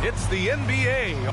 It's the NBA.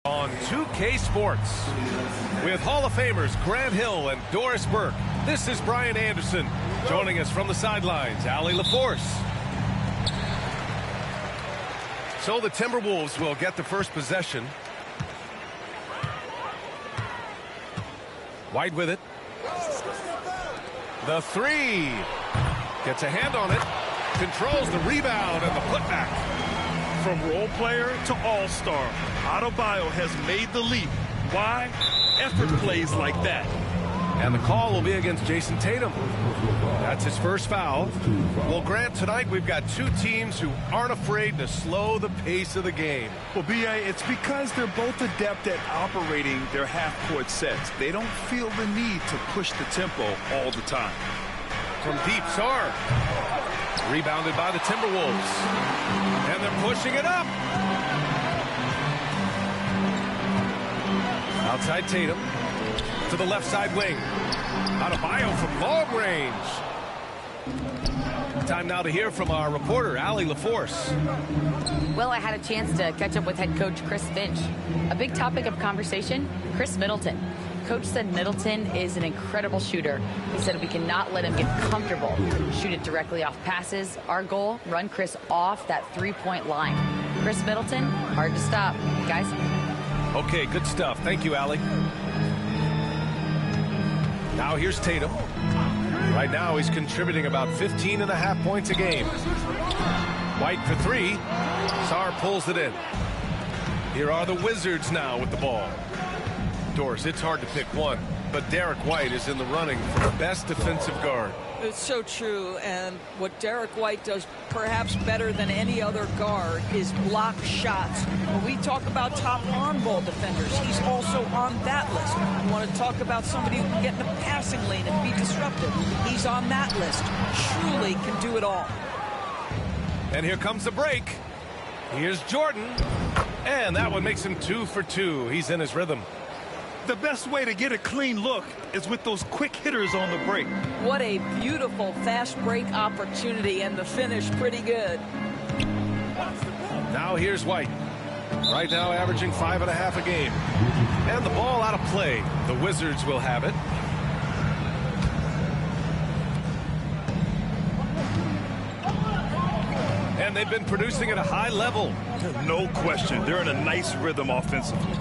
On 2K Sports, with Hall of Famers Grant Hill and Doris Burke, this is Brian Anderson. Joining us from the sidelines, Allie LaForce. So the Timberwolves will get the first possession. White with it. The three. Gets a hand on it. Controls the rebound and the putback. From role player to all-star, Adebayo has made the leap. Why? Effort plays like that. And the call will be against Jason Tatum. That's his first foul. Well, Grant, tonight we've got two teams who aren't afraid to slow the pace of the game. Well, B.A., it's because they're both adept at operating their half-court sets. They don't feel the need to push the tempo all the time. From deep, Sarr. Rebounded by the Timberwolves. And they're pushing it up. Outside Tatum. To the left side wing. Adebayo from long range. Time now to hear from our reporter, Allie LaForce. Well, I had a chance to catch up with head coach Chris Finch. A big topic of conversation, Chris Middleton. Coach said Middleton is an incredible shooter. He said we cannot let him get comfortable. Shoot it directly off passes. Our goal, run Chris off that three-point line. Chris Middleton, hard to stop. Guys? Okay, good stuff. Thank you, Allie. Now here's Tatum. Right now he's contributing about 15.5 points a game. White for three. Sarr pulls it in. Here are the Wizards now with the ball. Doris, it's hard to pick one, but Derek White is in the running for the best defensive guard. It's so true, and what Derek White does perhaps better than any other guard is block shots. When we talk about top on-ball defenders, he's also on that list. You want to talk about somebody who can get in the passing lane and be disruptive. He's on that list. Truly can do it all. And here comes the break. Here's Jordan, and that one makes him 2 for 2. He's in his rhythm. The best way to get a clean look is with those quick hitters on the break. What a beautiful fast break opportunity, and the finish pretty good. Now here's White. Right now averaging 5.5 a game. And the ball out of play. The Wizards will have it. And they've been producing at a high level. No question. They're in a nice rhythm offensively.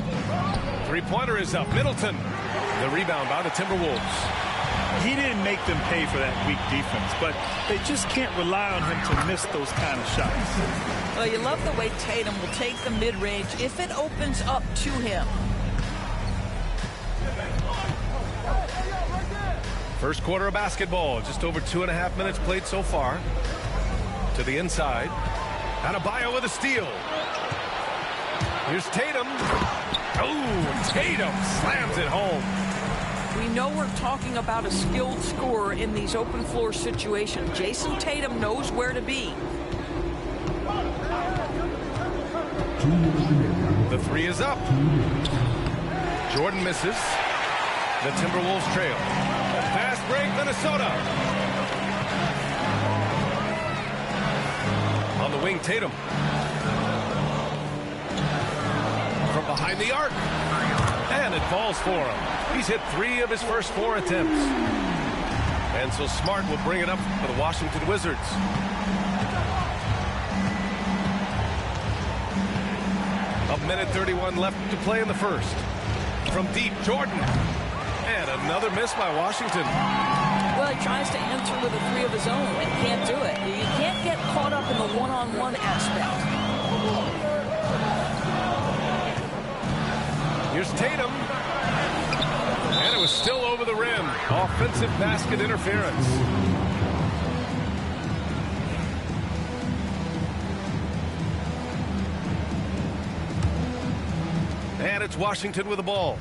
Three-pointer is up. Middleton. The rebound by the Timberwolves. He didn't make them pay for that weak defense, but they just can't rely on him to miss those kind of shots. Well, you love the way Tatum will take the mid-range if it opens up to him. First quarter of basketball. Just over 2.5 minutes played so far. To the inside. Adebayo with a steal. Here's Tatum. Oh, Tatum slams it home. We know we're talking about a skilled scorer in these open floor situations. Jason Tatum knows where to be. The three is up. Jordan misses. The Timberwolves trail. Fast break, Minnesota. On the wing, Tatum. From behind the arc. And it falls for him. He's hit 3 of his first 4 attempts. And so Smart will bring it up for the Washington Wizards. A minute 31 left to play in the first. From deep, Jordan. And another miss by Washington. Well, he tries to answer with a 3 of his own and can't do it. You can't get caught up in the one-on-one aspect. Here's Tatum. And it was still over the rim. Offensive basket interference. And it's Washington with the ball.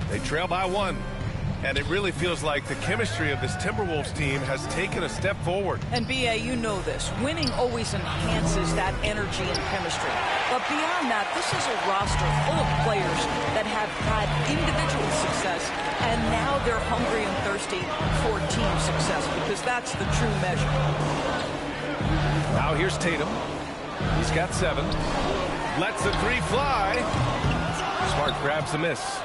They trail by 1. And it really feels like the chemistry of this Timberwolves team has taken a step forward. And B.A., you know this. Winning always enhances that energy and chemistry. But beyond that, this is a roster full of players that have had individual success, and now they're hungry and thirsty for team success, because that's the true measure. Now here's Tatum. He's got 7. Lets the 3 fly. Smart grabs the miss.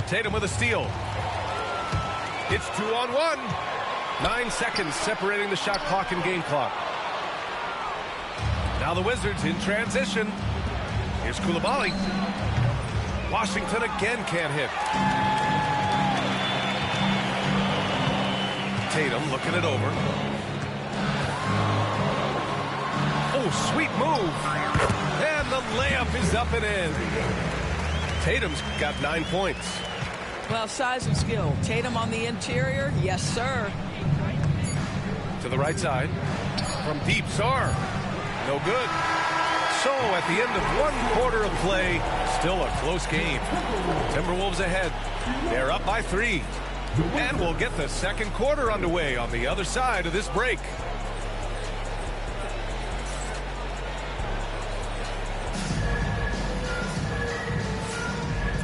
Tatum with a steal. It's 2-on-1. 9 seconds separating the shot clock and game clock. Now the Wizards in transition. Here's Coulibaly. Washington again can't hit. Tatum looking it over. Oh, sweet move. And the layup is up and in. Tatum's got 9 points. Well, size and skill. Tatum on the interior. Yes, sir. To the right side. From deep, Sarr. No good. So at the end of 1 quarter of play, still a close game. Timberwolves ahead. They're up by 3. And we'll get the second quarter underway on the other side of this break.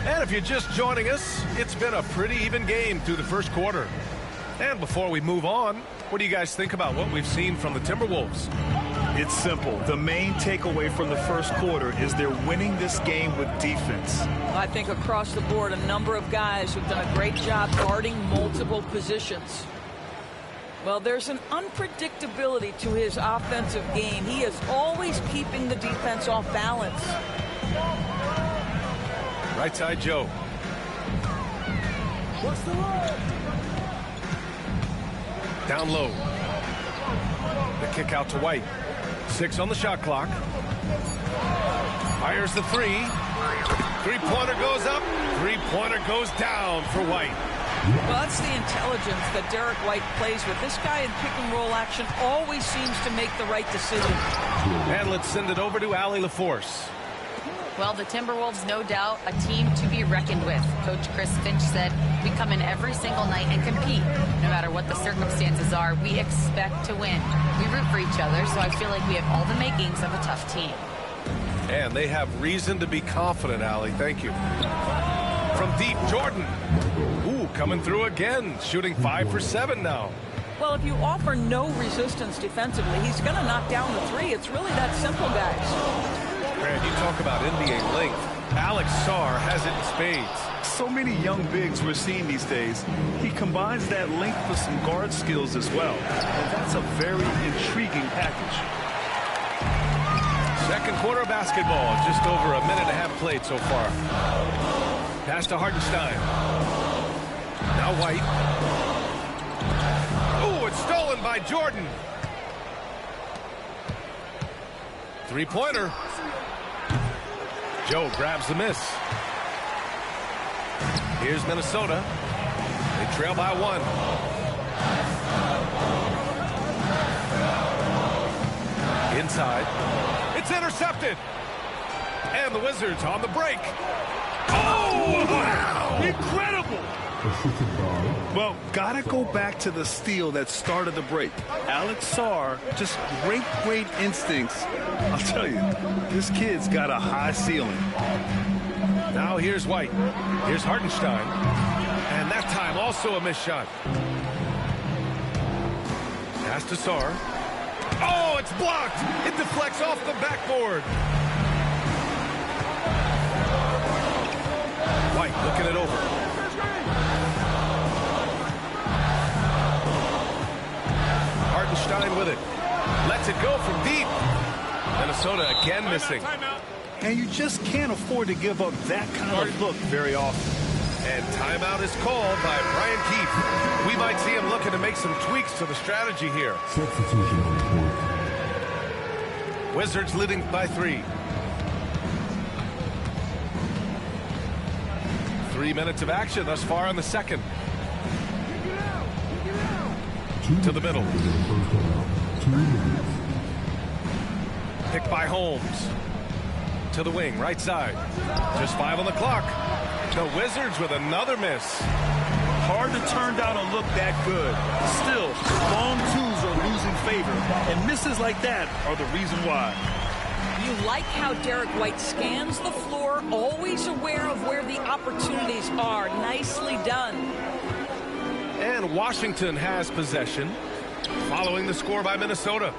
And if you're just joining us, it's been a pretty even game through the first quarter. And before we move on, what do you guys think about what we've seen from the Timberwolves? It's simple. The main takeaway from the first quarter is they're winning this game with defense. I think across the board, a number of guys who've done a great job guarding multiple positions. Well, there's an unpredictability to his offensive game. He is always keeping the defense off balance. Right side, Joe. What's the run? Down low. The kick out to White. 6 on the shot clock. Fires the 3. 3-pointer goes up. 3-pointer goes down for White. Well, that's the intelligence that Derek White plays with. This guy in pick-and-roll action always seems to make the right decision. And let's send it over to Allie LaForce. Well, the Timberwolves, no doubt, a team to be reckoned with. Coach Chris Finch said, we come in every single night and compete. No matter what the circumstances are, we expect to win. We root for each other, so I feel like we have all the makings of a tough team. And they have reason to be confident, Allie. Thank you. From deep, Jordan. Ooh, coming through again. Shooting 5 for 7 now. Well, if you offer no resistance defensively, he's going to knock down the 3. It's really that simple, guys. Brad, you talk about NBA length. Alex Sarr has it in spades. So many young bigs we're seeing these days. He combines that length with some guard skills as well. And that's a very intriguing package. Second quarter basketball. Just over a minute and a half played so far. Pass to Hartenstein. Now White. Oh, it's stolen by Jordan. 3-pointer. Joe grabs the miss. Here's Minnesota. They trail by 1. Inside. It's intercepted. And the Wizards on the break. Oh, wow! Incredible! Well, gotta go back to the steal that started the break. Alex Sarr, just great instincts. I'll tell you, this kid's got a high ceiling. Now here's White. Here's Hartenstein. And that time also a missed shot. Pass to Sarr. Oh, it's blocked. It deflects off the backboard. knocking it over. Hartenstein with it. Lets it go from deep. Minnesota again missing. And you just can't afford to give up that kind of look very often. And timeout is called by Brian Keefe. We might see him looking to make some tweaks to the strategy here. Substitution on court. Wizards leading by 3. 3 minutes of action thus far in the second. To the middle. Picked by Holmes. To the wing, right side. Just 5 on the clock. The Wizards with another miss. Hard to turn down a look that good. Still, long twos are losing favor, and misses like that are the reason why. You like how Derek White scans the floor, always aware of where the opportunities are. Nicely done. And Washington has possession, following the score by Minnesota.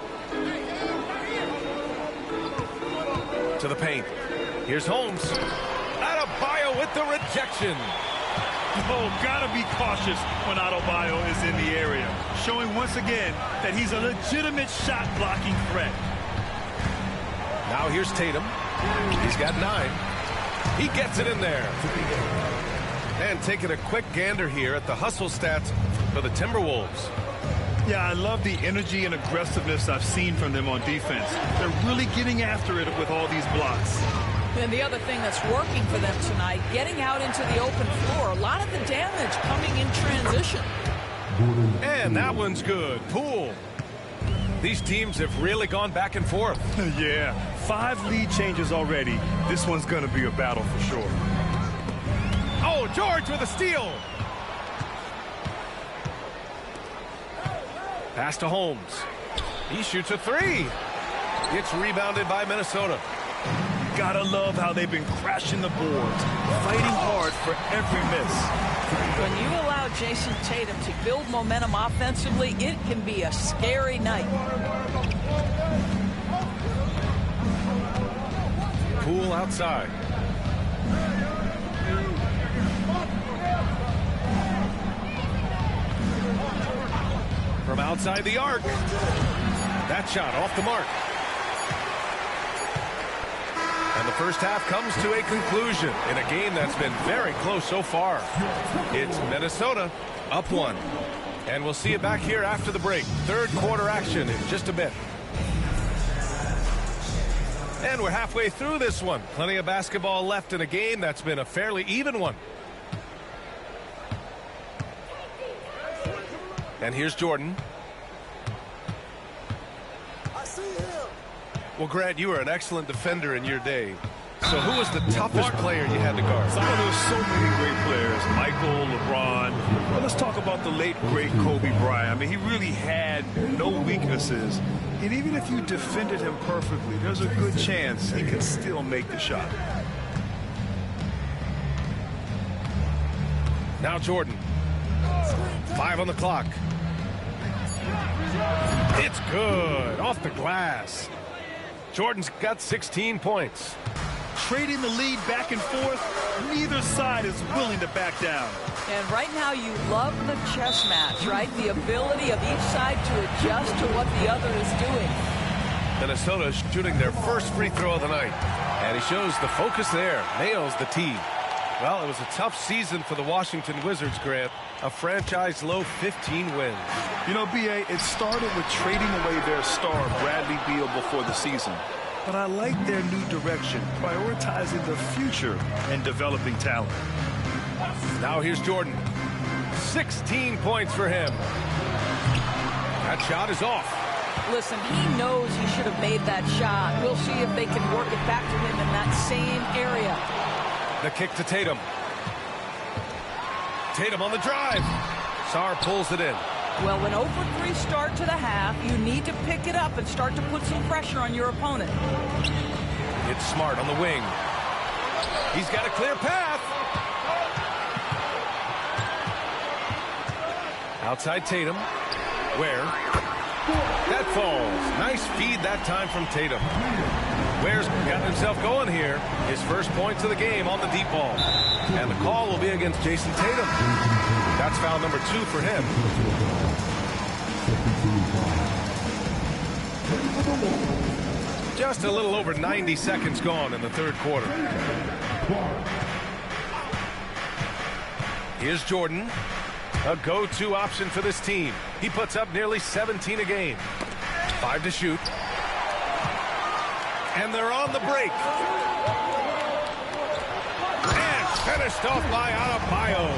To the paint. Here's Holmes. Adebayo with the rejection. Oh, gotta be cautious when Adebayo is in the area, showing once again that he's a legitimate shot-blocking threat. Now here's Tatum. He's got 9. He gets it in there. And taking a quick gander here at the hustle stats for the Timberwolves. Yeah, I love the energy and aggressiveness I've seen from them on defense. They're really getting after it with all these blocks. And the other thing that's working for them tonight, getting out into the open floor. A lot of the damage coming in transition. And that one's good. Poole. These teams have really gone back and forth. Yeah, 5 lead changes already. This one's going to be a battle for sure. Oh, George with a steal. Pass to Holmes. He shoots a 3. Gets rebounded by Minnesota. Gotta love how they've been crashing the boards, fighting hard for every miss. When you allow Jason Tatum to build momentum offensively, it can be a scary night. Poole outside. From outside the arc. That shot off the mark. And the first half comes to a conclusion in a game that's been very close so far. It's Minnesota up 1. And we'll see you back here after the break. Third quarter action in just a bit. And we're halfway through this one. Plenty of basketball left in a game that's been a fairly even one. And here's Jordan. Well, Grant, you were an excellent defender in your day. So who was the toughest player you had to guard? Oh, there were so many great players. Michael, LeBron. Well, let's talk about the late, great Kobe Bryant. I mean, he really had no weaknesses. And even if you defended him perfectly, there's a good chance he could still make the shot. Now Jordan. 5 on the clock. It's good. Off the glass. Jordan's got 16 points. Trading the lead back and forth, neither side is willing to back down. And right now you love the chess match, right? The ability of each side to adjust to what the other is doing. Minnesota shooting their first free throw of the night. And he shows the focus there. Nails the tee. Well, it was a tough season for the Washington Wizards, Grant. A franchise-low 15 wins. You know, B.A., it started with trading away their star, Bradley Beal, before the season. But I like their new direction, prioritizing the future and developing talent. Now here's Jordan. 16 points for him. That shot is off. Listen, he knows he should have made that shot. We'll see if they can work it back to him in that same area. The kick to Tatum. Tatum on the drive. Sarr pulls it in. Well, when 0-for-3 start to the half, you need to pick it up and start to put some pressure on your opponent. It's Smart on the wing. He's got a clear path. Outside Tatum. Where? That falls. Nice feed that time from Tatum. Ware's got himself going here. His first points of the game on the deep ball. And the call will be against Jason Tatum. That's foul number 2 for him. Just a little over 90 seconds gone in the third quarter. Here's Jordan. A go-to option for this team. He puts up nearly 17 a game. 5 to shoot. And they're on the break. And finished off by Adebayo.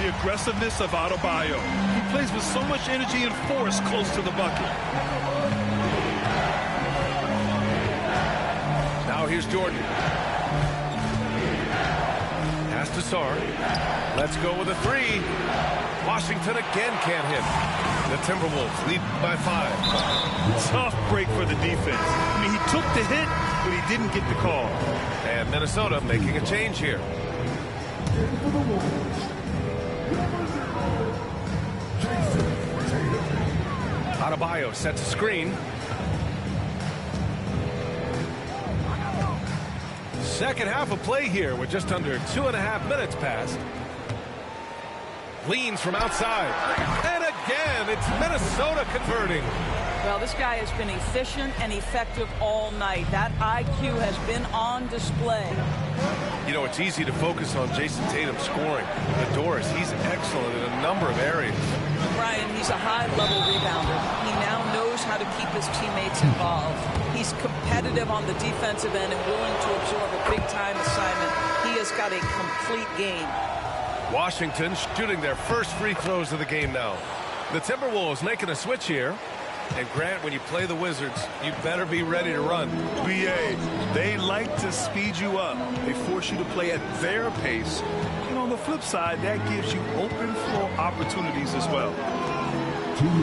The aggressiveness of Adebayo. He plays with so much energy and force close to the bucket. Now here's Jordan. Pass to Sarr. Let's go with a 3. Washington again can't hit. The Timberwolves lead by 5. Tough break for the defense. I mean, he took the hit, but he didn't get the call. And Minnesota making a change here. Adebayo sets a screen. Second half of play here with just under 2.5 minutes passed. Leans from outside. And again, it's Minnesota converting. Well, this guy has been efficient and effective all night. That IQ has been on display. You know, it's easy to focus on Jason Tatum scoring. But Doris, he's excellent in a number of areas. Brian, he's a high-level rebounder. He now knows how to keep his teammates involved. He's competitive on the defensive end and willing to absorb a big-time assignment. He has got a complete game. Washington shooting their first free throws of the game now. The Timberwolves making a switch here. And Grant, when you play the Wizards, you better be ready to run. BA, they like to speed you up. They force you to play at their pace. And on the flip side, that gives you open floor opportunities as well.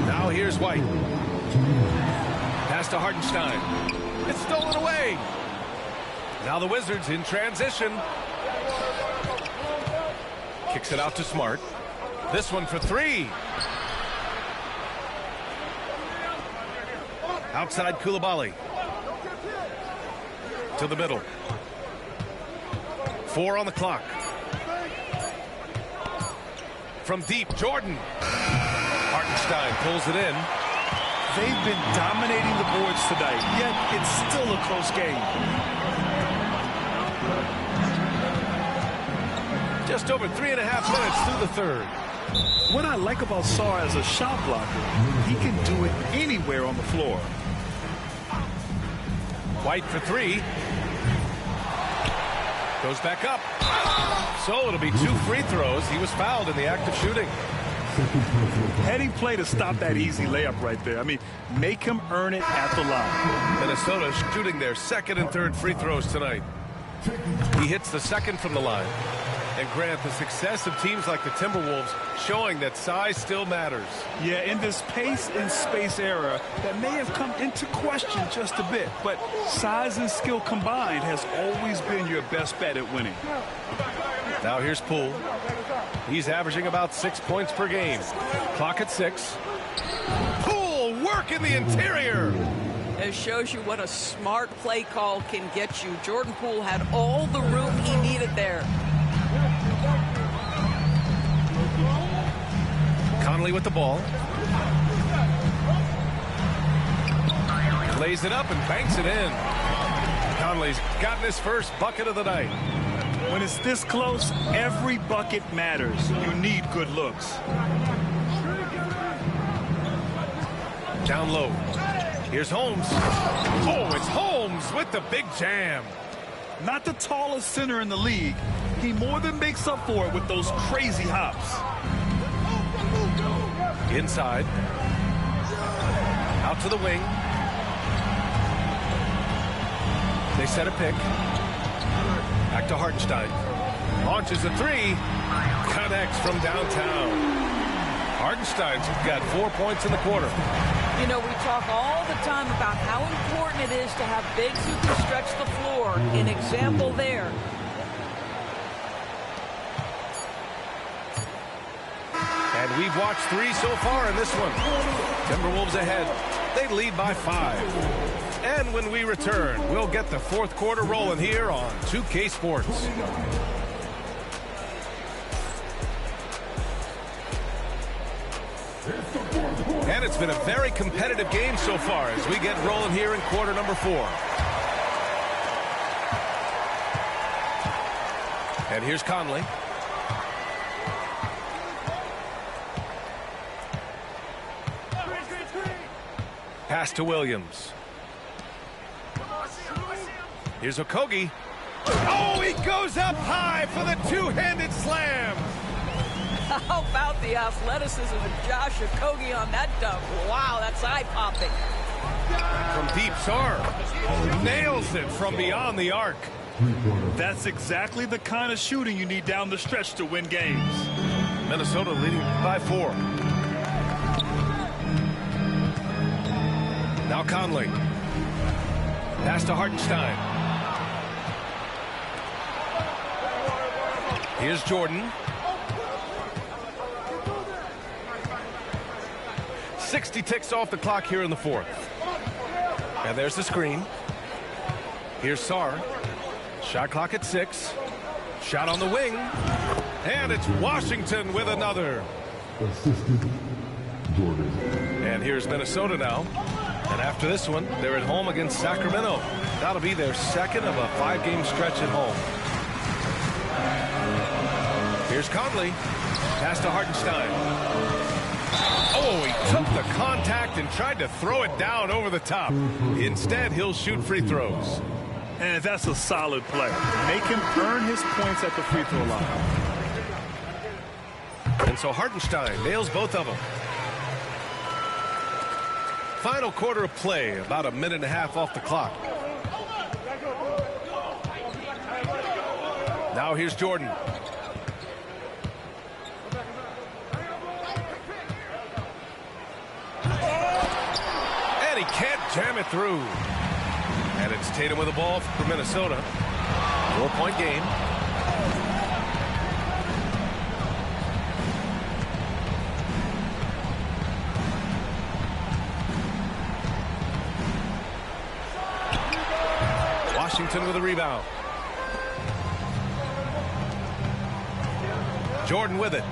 Now here's White. Pass to Hartenstein. It's stolen away. Now the Wizards in transition. Kicks it out to Smart. This one for 3. Outside Coulibaly. To the middle. 4 on the clock. From deep, Jordan. Hartenstein pulls it in. They've been dominating the boards tonight, yet it's still a close game. Just over 3.5 minutes through the third. What I like about Sarr as a shot blocker, he can do it anywhere on the floor. White for 3. Goes back up. So it'll be 2 free throws. He was fouled in the act of shooting. Heading play to stop that easy layup right there. I mean, make him earn it at the line. Minnesota shooting their second and third free throws tonight. He hits the second from the line. And Grant, the success of teams like the Timberwolves showing that size still matters. Yeah, in this pace and space era, that may have come into question just a bit, but size and skill combined has always been your best bet at winning. Now here's Poole. He's averaging about 6 points per game. Clock at 6. Poole work in the interior. It shows you what a smart play call can get you. Jordan Poole had all the room he needed there. Conley with the ball. Lays it up and banks it in. Conley's gotten his first bucket of the night. When it's this close, every bucket matters. You need good looks. Down low. Here's Holmes. Oh, it's Holmes with the big jam. Not the tallest center in the league. He more than makes up for it with those crazy hops. Inside. Out to the wing. They set a pick. Back to Hartenstein. Launches a 3. Connects from downtown. Hartenstein's got 4 points in the quarter. You know, we talk all the time about how important it is to have bigs who can stretch the floor. An example there. And we've watched 3 so far in this one. Timberwolves ahead. They lead by 5. And when we return, we'll get the fourth quarter rolling here on 2K Sports. And it's been a very competitive game so far as we get rolling here in quarter number 4. And here's Conley. Pass to Williams. Here's Okogie. Oh, he goes up high for the two-handed slam. How about the athleticism of Josh Okogie on that dunk? Wow, that's eye-popping. From deep, Sarr nails it from beyond the arc. That's exactly the kind of shooting you need down the stretch to win games. Minnesota leading by 4. Now Conley. Pass to Hartenstein. Here's Jordan. 60 ticks off the clock here in the 4th. And there's the screen. Here's Sarr. Shot clock at 6. Shot on the wing. And it's Washington with another. And here's Minnesota now. And after this one, they're at home against Sacramento. That'll be their second of a 5-game stretch at home. Here's Conley. Pass to Hartenstein. Oh, he took the contact and tried to throw it down over the top. Instead, he'll shoot free throws. And that's a solid play. Make him earn his points at the free throw line. And so Hartenstein nails both of them. Final quarter of play, about a minute and a half off the clock. Now here's Jordan. And he can't jam it through. And it's Tatum with the ball for Minnesota. 4-point game. Washington with a rebound. Jordan with it.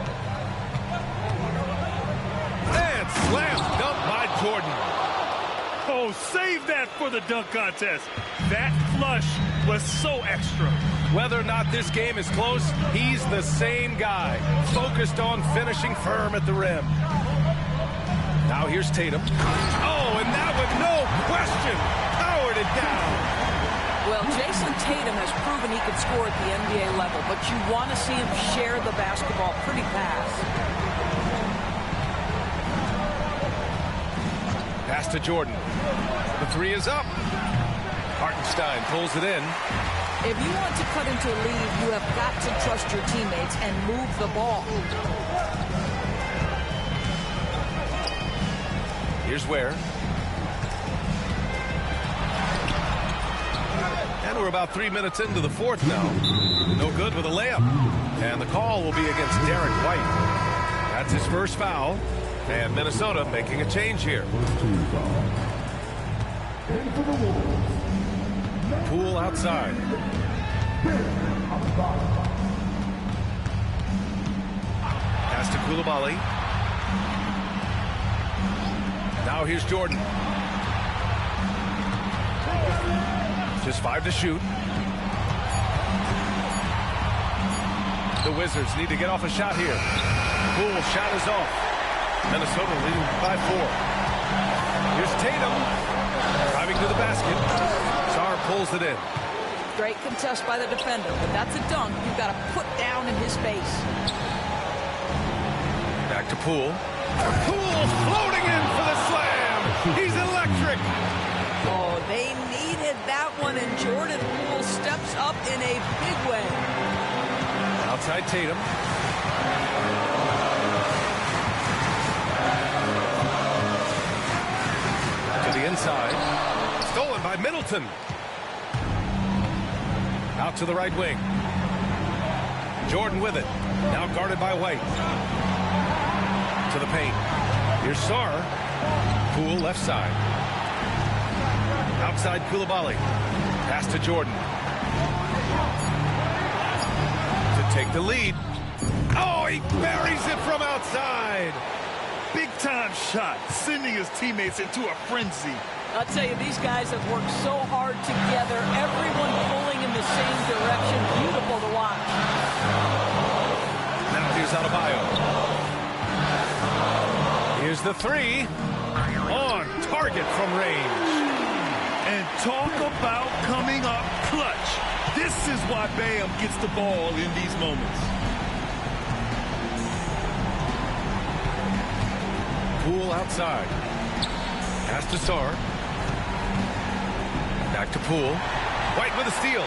And slam dunk by Jordan. Oh, save that for the dunk contest. That flush was so extra. Whether or not this game is close, he's the same guy, focused on finishing firm at the rim. Now here's Tatum. Oh, and that with no question powered it down. Well, Jason Tatum has proven he can score at the NBA level, but you want to see him share the basketball pretty fast. Pass to Jordan. The 3 is up. Hartenstein pulls it in. If you want to cut into a lead, you have got to trust your teammates and move the ball. Here's Ware. And we're about 3 minutes into the 4th now. No good with a layup. And the call will be against Derek White. That's his first foul. And Minnesota making a change here. Poole outside. Pass to Coulibaly. Now here's Jordan. Just 5 to shoot. The Wizards need to get off a shot here. Poole shot is off. Minnesota leading by 4. Here's Tatum. Driving to the basket. Sarr pulls it in. Great contest by the defender, but that's a dunk you've got to put down in his face. Back to Poole. Poole floating in for the slam. He's electric. Oh, they needed that one, and Jordan Poole steps up in a big way. Outside Tatum. To the inside. Stolen by Middleton. Out to the right wing. Jordan with it. Now guarded by White. To the paint. Here's Sarr. Poole left side. Outside Koulibaly. Pass to Jordan. To take the lead. Oh, he buries it from outside. Big-time shot, sending his teammates into a frenzy. I'll tell you, these guys have worked so hard together. Everyone pulling in the same direction. Beautiful to watch. Now here's Adebayo. Here's the three. On target from range. And talk about coming up clutch. This is why Bam gets the ball in these moments. Poole outside. Pass to Sarr. Back to Poole. White with a steal.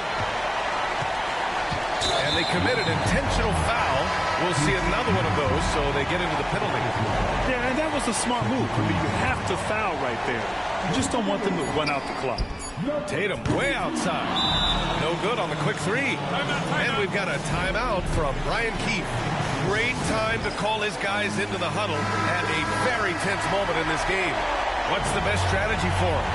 And they committed intentional foul. We'll see another one of those, so they get into the penalty. Yeah, and that was a smart move. I mean, you have to foul right there. You just don't want them to run out the clock. Tatum way outside. No good on the quick three. And we've got a timeout from Brian Keefe. Great time to call his guys into the huddle at a very tense moment in this game. What's the best strategy for him?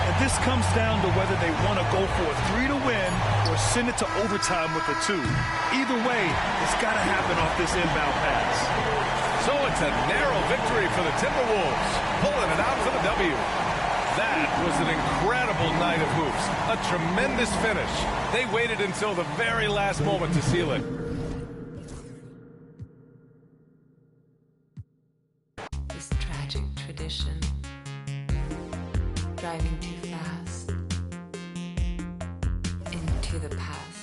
And this comes down to whether they want to go for a 3 to win or send it to overtime with a 2. Either way, it's got to happen off this inbound pass. So it's a narrow victory for the Timberwolves, pulling it out for the W. That was an incredible night of hoops. A tremendous finish. They waited until the very last moment to seal it. This tragic tradition, driving too fast into the past.